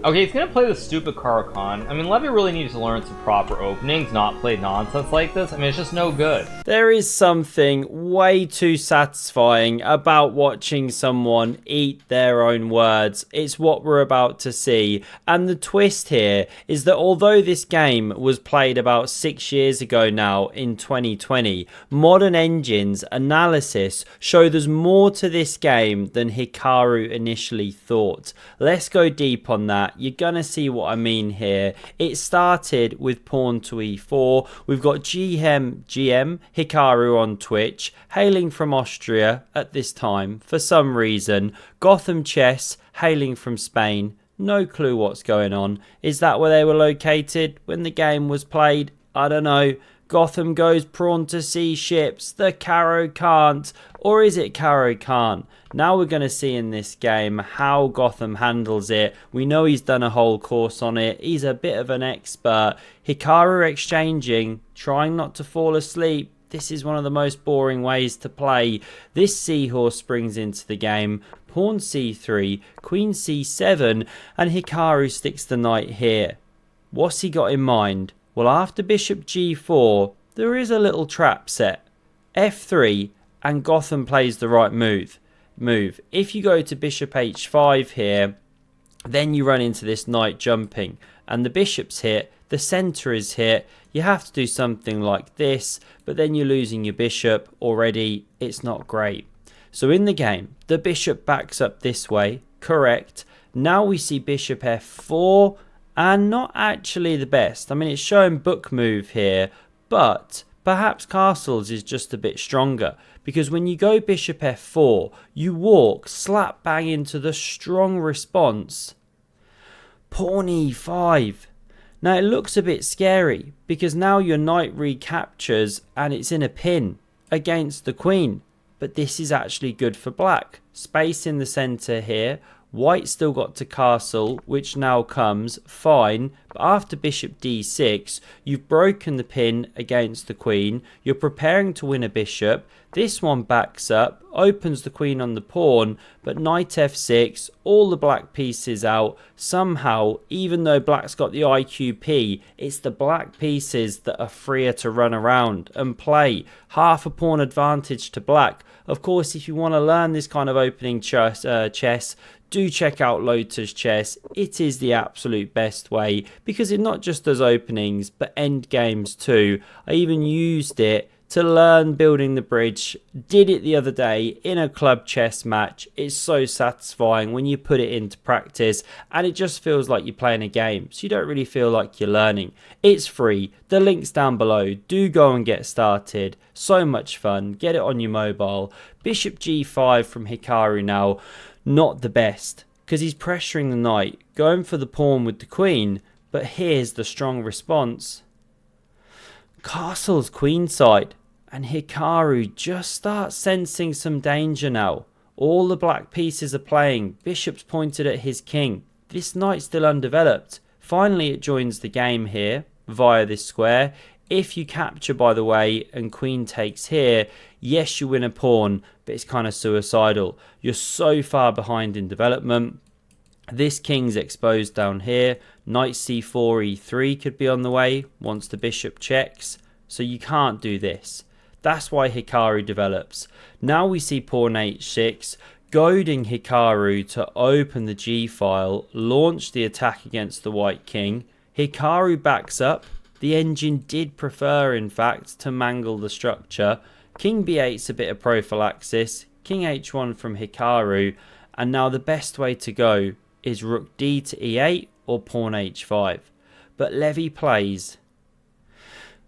Okay, he's gonna play the stupid Caro-Kann. I mean, Levy really needs to learn some proper openings, not play nonsense like this. I mean, it's just no good. There is something way too satisfying about watching someone eat their own words. It's what we're about to see. And the twist here is that although this game was played about 6 years ago now in 2020, modern engines analysis show there's more to this game than Hikaru initially thought. Let's go deep on that. You're gonna see what I mean here. It started with pawn to e4. We've got GM Hikaru on Twitch, hailing from Austria at this time for some reason. GothamChess, hailing from Spain. No clue what's going on. Is that where they were located when the game was played? I don't know. Gotham goes pawn to c ships. The Caro can't. Or is it Caro Khan? Now we're going to see in this game how Gotham handles it. We know he's done a whole course on it. He's a bit of an expert. Hikaru exchanging, trying not to fall asleep. This is one of the most boring ways to play. This seahorse springs into the game. Pawn c3, queen c7, and Hikaru sticks the knight here. What's he got in mind? Well, after bishop g4, there is a little trap set. f3, and Gotham plays the right move. If you go to bishop h5 here, then you run into this knight jumping, and the bishop's hit, the center is hit. You have to do something like this, but then you're losing your bishop already. It's not great. So in the game, the bishop backs up this way, correct. Now we see bishop f4, and not actually the best. I mean, it's showing book move here, but perhaps castles is just a bit stronger, because when you go bishop f4, you walk slap bang into the strong response. Pawn e5. Now it looks a bit scary, because now your knight recaptures and it's in a pin against the queen. But this is actually good for black. Space in the center here. White still got to castle, which now comes fine. But after bishop d6, you've broken the pin against the queen. You're preparing to win a bishop. This one backs up, opens the queen on the pawn, but knight f6, all the black pieces out. Somehow, even though black's got the IQP, it's the black pieces that are freer to run around and play. Half a pawn advantage to black. Of course, if you want to learn this kind of opening chess, do check out Lotus Chess. It is the absolute best way, because it not just does openings but end games too. I even used it to learn building the bridge. Did it the other day in a club chess match. It's so satisfying when you put it into practice, and it just feels like you're playing a game, so you don't really feel like you're learning. It's free. The link's down below. Do go and get started. So much fun. Get it on your mobile. Bishop g5 from Hikaru now. Not the best, because he's pressuring the knight, going for the pawn with the queen, but here's the strong response. Castle's queenside, and Hikaru just starts sensing some danger now. All the black pieces are playing, bishop's pointed at his king. This knight's still undeveloped. Finally it joins the game here, via this square. If you capture, by the way, and queen takes here, yes, you win a pawn, but it's kind of suicidal. You're so far behind in development. This king's exposed down here. Knight c4, e3 could be on the way once the bishop checks. So you can't do this. That's why Hikaru develops. Now we see pawn h6, goading Hikaru to open the g-file, launch the attack against the white king. Hikaru backs up. The engine did prefer, in fact, to mangle the structure. King b8's a bit of prophylaxis. King h1 from Hikaru. And now the best way to go is rook d to e8 or pawn h5. But Levy plays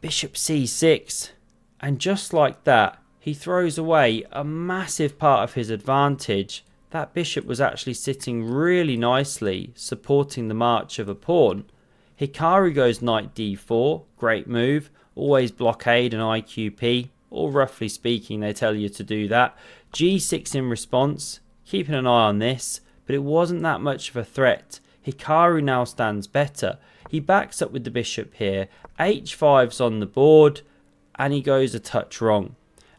bishop c6. And just like that, he throws away a massive part of his advantage. That bishop was actually sitting really nicely, supporting the march of a pawn. Hikaru goes knight d4, great move, always blockade and IQP, or roughly speaking they tell you to do that. g6 in response, keeping an eye on this, but it wasn't that much of a threat. Hikaru now stands better. He backs up with the bishop here, h5's on the board, and he goes a touch wrong.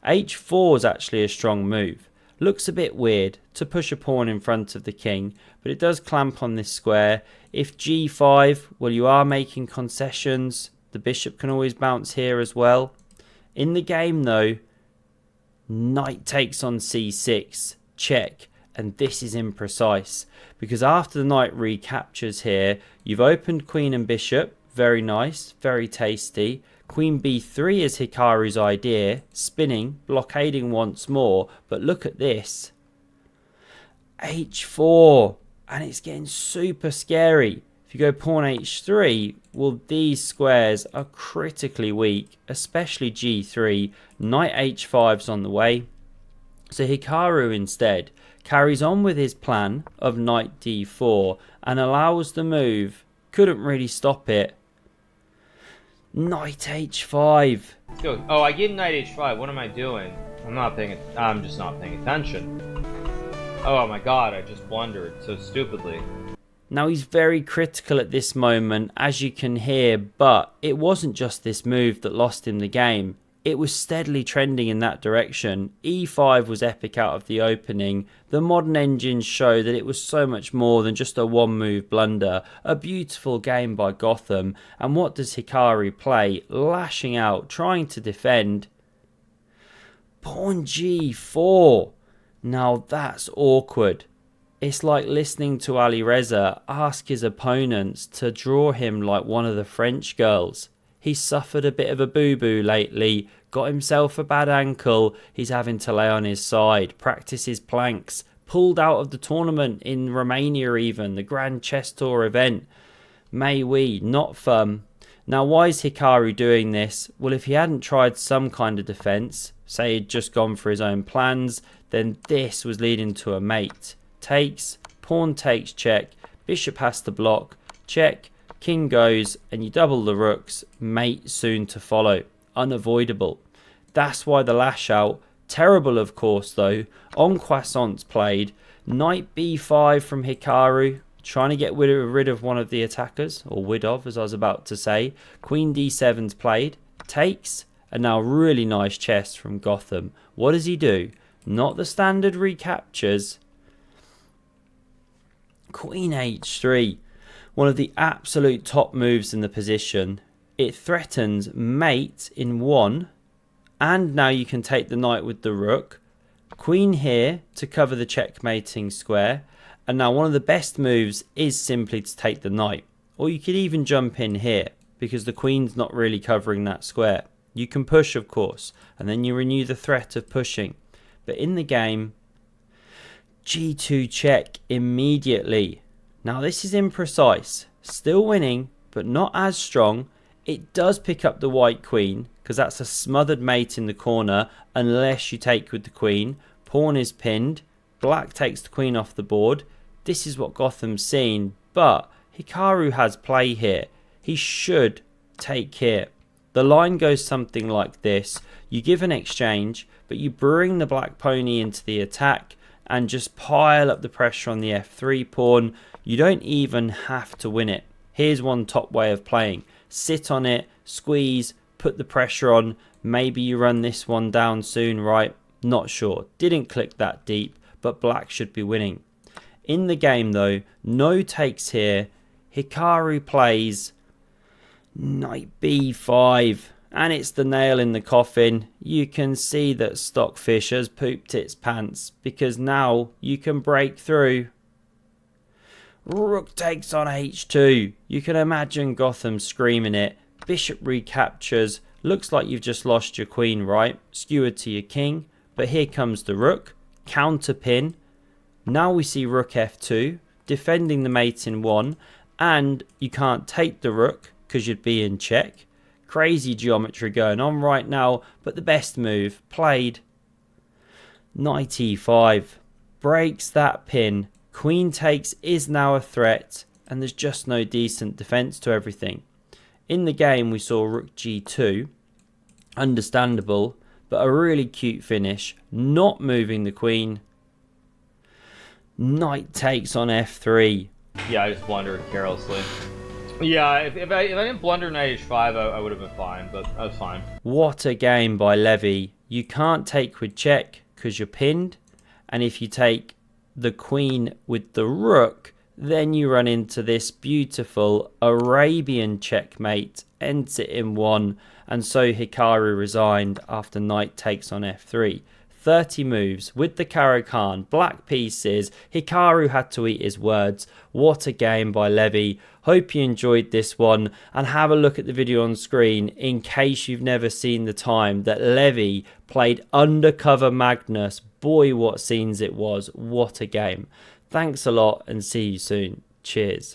h4 is actually a strong move. Looks a bit weird to push a pawn in front of the king, but it does clamp on this square. If g5, well, you are making concessions. The bishop can always bounce here as well. In the game, though, knight takes on c6, check, and this is imprecise, because after the knight recaptures here, you've opened queen and bishop, very nice, very tasty. Queen b3 is Hikaru's idea, spinning, blockading once more, but look at this. h4, and it's getting super scary. If you go pawn h3, well, these squares are critically weak, especially g3. Knight h5's on the way. So Hikaru instead carries on with his plan of knight d4 and allows the move. Couldn't really stop it. Knight h5. Let's go. Oh, I gave knight h5. What am I doing? I'm just not paying attention. Oh my god, I just blundered so stupidly. Now he's very critical at this moment, as you can hear, but it wasn't just this move that lost him the game. It was steadily trending in that direction. e5 was epic out of the opening. The modern engines show that it was so much more than just a one-move blunder. A beautiful game by Gotham. And what does Hikaru play? Lashing out, trying to defend. Pawn g4. Now that's awkward. It's like listening to Ali Reza ask his opponents to draw him like one of the French girls. He's suffered a bit of a boo-boo lately, got himself a bad ankle, he's having to lay on his side, practice his planks, pulled out of the tournament in Romania even, the Grand Chess Tour event. May we, not fun. Now why is Hikaru doing this? Well, if he hadn't tried some kind of defence, say he'd just gone for his own plans, then this was leading to a mate. Takes, pawn takes check, bishop has to block, check, king goes, and you double the rooks, mate soon to follow. Unavoidable. That's why the lash out. Terrible, of course, though. En croissance played. Knight b5 from Hikaru, trying to get rid of one of the attackers, or rid of, as I was about to say. Queen d7's played. Takes, and now really nice chess from Gotham. What does he do? Not the standard recaptures. Queen h3. One of the absolute top moves in the position. It threatens mate in one, and now you can take the knight with the rook. Queen here to cover the checkmating square, and now one of the best moves is simply to take the knight, or you could even jump in here because the queen's not really covering that square. You can push, of course, and then you renew the threat of pushing, but in the game, g2 check immediately. Now this is imprecise, still winning, but not as strong. It does pick up the white queen, because that's a smothered mate in the corner, unless you take with the queen. Pawn is pinned, black takes the queen off the board. This is what Gotham's seen, but Hikaru has play here. He should take here. The line goes something like this. You give an exchange, but you bring the black pony into the attack, and just pile up the pressure on the f3 pawn. You don't even have to win it. Here's one top way of playing. Sit on it, squeeze, put the pressure on. Maybe you run this one down soon, right? Not sure. Didn't click that deep, but black should be winning. In the game though, no takes here. Hikaru plays knight b5. And it's the nail in the coffin. You can see that Stockfish has pooped its pants, because now you can break through. Rook takes on h2. You can imagine Gotham screaming it. Bishop recaptures. Looks like you've just lost your queen, right? Skewered to your king. But here comes the rook. Counter pin. Now we see rook f2. Defending the mate in one. And you can't take the rook because you'd be in check. Crazy geometry going on right now, but the best move played. Knight e5 breaks that pin. Queen takes is now a threat, and there's just no decent defense to everything. In the game we saw rook g2, understandable, but a really cute finish, not moving the queen. Knight takes on f3. Yeah, I just blundered carelessly. Yeah, if I didn't blunder knight h5, I would have been fine, but that was fine. What a game by Levy. You can't take with check because you're pinned, And if you take the queen with the rook, then you run into this beautiful Arabian checkmate, ends it in 1, and so Hikaru resigned after knight takes on f3. 30 moves with the Caro-Kann, black pieces. Hikaru had to eat his words. What a game by Levy. Hope you enjoyed this one, and have a look at the video on screen in case you've never seen the time that Levy played Undercover Magnus. Boy, what scenes it was. What a game. Thanks a lot and see you soon. Cheers.